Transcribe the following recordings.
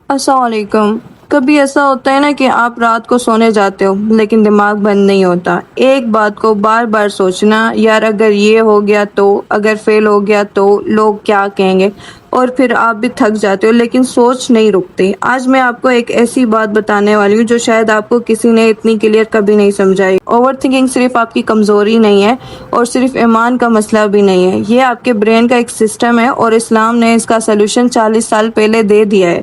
السلام علیکم۔ کبھی ایسا ہوتا ہے نا کہ آپ رات کو سونے جاتے ہو لیکن دماغ بند نہیں ہوتا، ایک بات کو بار بار سوچنا، یار اگر یہ ہو گیا تو، اگر فیل ہو گیا تو، لوگ کیا کہیں گے، اور پھر آپ بھی تھک جاتے ہو لیکن سوچ نہیں رکتی۔ آج میں آپ کو ایک ایسی بات بتانے والی ہوں جو شاید آپ کو کسی نے اتنی کلیئر کبھی نہیں سمجھائی۔ اوور تھنکنگ صرف آپ کی کمزوری نہیں ہے اور صرف ایمان کا مسئلہ بھی نہیں ہے، یہ آپ کے برین کا ایک سسٹم ہے اور اسلام نے اس کا سلوشن 40 سال پہلے دے دیا ہے۔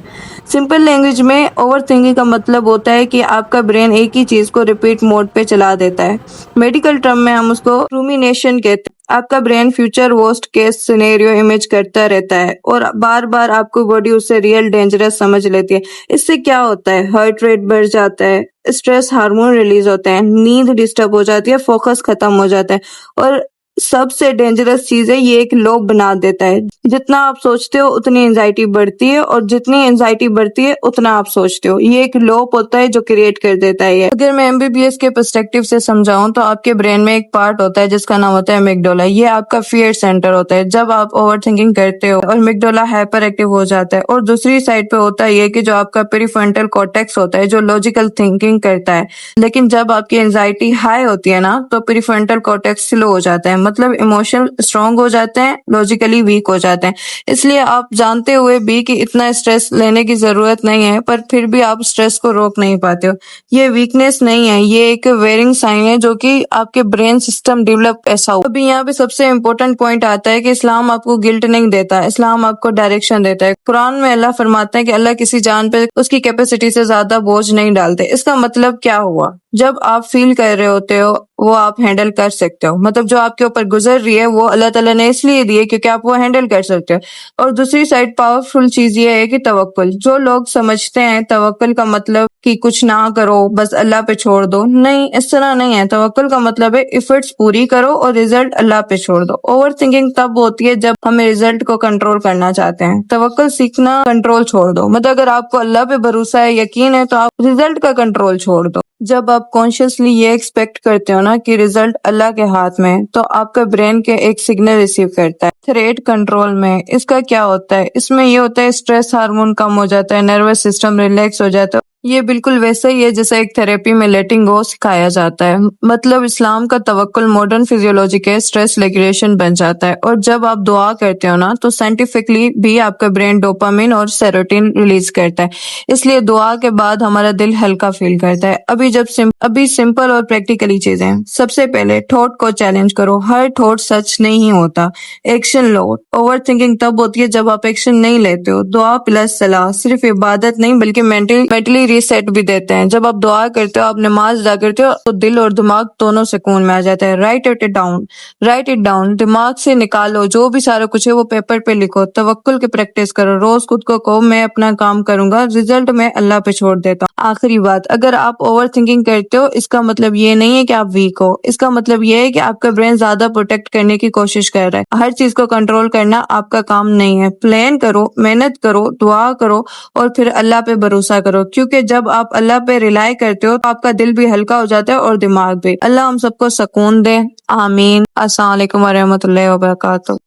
سمپل لینگویج میں اوور تھنکنگ کا مطلب ہوتا ہے کہ آپ کا برین ایک ہی چیز کو ریپیٹ موڈ پہ چلا دیتا ہے۔ میڈیکل ٹرم میں ہم اس کو رومینیشن کہتے ہیں۔ آپ کا brain future worst case scenario image کرتا رہتا ہے اور بار بار آپ کو باڈی اسے ریئل ڈینجرس سمجھ لیتی ہے۔ اس سے کیا ہوتا ہے؟ ہارٹ ریٹ بڑھ جاتا ہے، اسٹریس ہارمون ریلیز ہوتے ہیں، نیند ڈسٹرب ہو جاتی ہے، فوکس ختم ہو جاتا ہے، اور سب سے ڈینجرس چیز ہے یہ ایک لوپ بنا دیتا ہے۔ جتنا آپ سوچتے ہو اتنی انزائٹی بڑھتی ہے اور جتنی انزائٹی بڑھتی ہے اتنا آپ سوچتے ہو، یہ ایک لوپ ہوتا ہے جو کریٹ کر دیتا ہے۔ اگر میں MBBS کے پرسپیکٹیو سے سمجھاؤں تو آپ کے برین میں ایک پارٹ ہوتا ہے جس کا نام ہوتا ہے ایمگڈولا، یہ آپ کا فیئر سینٹر ہوتا ہے۔ جب آپ اوور تھنکنگ کرتے ہو اور ایمگڈولا ہائپر ایکٹیو ہو جاتا ہے، اور دوسری سائڈ پہ ہوتا ہے یہ کہ جو آپ کا پری فرنٹل کارٹیکس ہوتا ہے جو لاجیکل تھنکنگ کرتا ہے، لیکن جب آپ کی انزائٹی ہائی ہوتی ہے نا تو پری فرنٹل کارٹیکس سلو ہو جاتا ہے، مطلب ایموشن اسٹرانگ ہو جاتے ہیں، لاجیکلی ویک ہو جاتے ہیں۔ اس لیے آپ جانتے ہوئے بھی کہ اتنا اسٹریس لینے کی ضرورت نہیں ہے پر پھر بھی آپ اسٹریس کو روک نہیں پاتے ہو، یہ ویکنیس نہیں ہے، یہ ایک ویئرنگ سائن ہے جو کہ آپ کے برین سسٹم ڈیولپ ایسا ہو۔ ابھی یہاں پہ سب سے امپورٹنٹ پوائنٹ آتا ہے کہ اسلام آپ کو گلٹ نہیں دیتا، اسلام آپ کو ڈائریکشن دیتا ہے۔ قرآن میں اللہ فرماتے ہیں کہ اللہ کسی جان پہ اس کی کیپیسٹی سے زیادہ بوجھ نہیں ڈالتے۔ اس کا مطلب کیا ہوا؟ جب آپ فیل کر رہے ہوتے ہو وہ آپ ہینڈل کر سکتے ہو، مطلب جو آپ کے اوپر گزر رہی ہے وہ اللہ تعالیٰ نے اس لیے دی ہے کیونکہ آپ وہ ہینڈل کر سکتے ہو۔ اور دوسری سائڈ پاورفل چیز یہ ہے کہ توکل۔ جو لوگ سمجھتے ہیں توکل کا مطلب کہ کچھ نہ کرو بس اللہ پہ چھوڑ دو، نہیں، اس طرح نہیں ہے۔ توکل کا مطلب ہے ایفرٹس پوری کرو اور ریزلٹ اللہ پہ چھوڑ دو۔ اوور تھنکنگ تب ہوتی ہے جب ہم ریزلٹ کو کنٹرول کرنا چاہتے ہیں، توکل سیکھنا کنٹرول چھوڑ دو، مطلب اگر آپ کو اللہ پہ بھروسہ ہے، یقین ہے، تو آپ ریزلٹ کا کنٹرول چھوڑ دو۔ جب آپ کانشیسلی یہ ایکسپیکٹ کرتے ہو نا کہ ریزلٹ اللہ کے ہاتھ میں، تو آپ کا برین کے ایک سگنل ریسیو کرتا ہے۔ تھریٹ کنٹرول میں اس کا کیا ہوتا ہے؟ اس میں یہ ہوتا ہے اسٹریس ہارمون کم ہو جاتا ہے، نروس سسٹم ریلیکس ہو جاتا ہے۔ یہ بالکل ویسا ہی ہے جیسا ایک تھراپی میں لیٹنگ گو سکھایا جاتا ہے، مطلب اسلام کا توکل ماڈرن فزیولوجی کے اسٹریس ریگولیشن بن جاتا ہے۔ اور جب آپ دعا کرتے ہو نا تو سائنٹیفکلی بھی آپ کا برین ڈوپامین اور سیروٹین ریلیز کرتا ہے، اس لیے دعا کے بعد ہمارا دل ہلکا فیل کرتا ہے۔ ابھی سمپل اور پریکٹیکلی چیزیں، سب سے پہلے تھاٹ کو چیلنج کرو، ہر تھاٹ سچ نہیں ہوتا، ایکشن لو۔ اوور تھنکنگ تب ہوتی ہے جب آپ ایکشن نہیں لیتے ہو۔ دعا پلس صلاح صرف عبادت نہیں بلکہ مینٹلی ریسیٹ بھی دیتے ہیں۔ جب آپ دعا کرتے ہو، آپ نماز ادا کرتے ہو تو دل اور دماغ دونوں سکون میں آ جاتا ہے۔ رائٹ اٹ ڈاؤن، دماغ سے نکالو جو بھی سارا کچھ ہے وہ پیپر پہ لکھو، توکل کی پریکٹس کرو، روز خود کو کہو میں اپنا کام کروں گا، ریزلٹ میں اللہ پہ چھوڑ دیتا ہوں۔ آخری بات، اگر آپ اوور تھنکنگ کرتے ہو اس کا مطلب یہ نہیں ہے کہ آپ ویک ہو، اس کا مطلب یہ ہے کہ آپ کا برین زیادہ پروٹیکٹ کرنے کی کوشش کر رہا ہے۔ ہر چیز کو کنٹرول کرنا آپ کا کام نہیں ہے، پلان کرو، محنت کرو، دعا کرو اور پھر اللہ پہ بھروسہ کرو، کیونکہ جب آپ اللہ پہ ریلائی کرتے ہو تو آپ کا دل بھی ہلکا ہو جاتا ہے اور دماغ بھی۔ اللہ ہم سب کو سکون دے، آمین۔ السلام علیکم ورحمۃ اللہ وبرکاتہ۔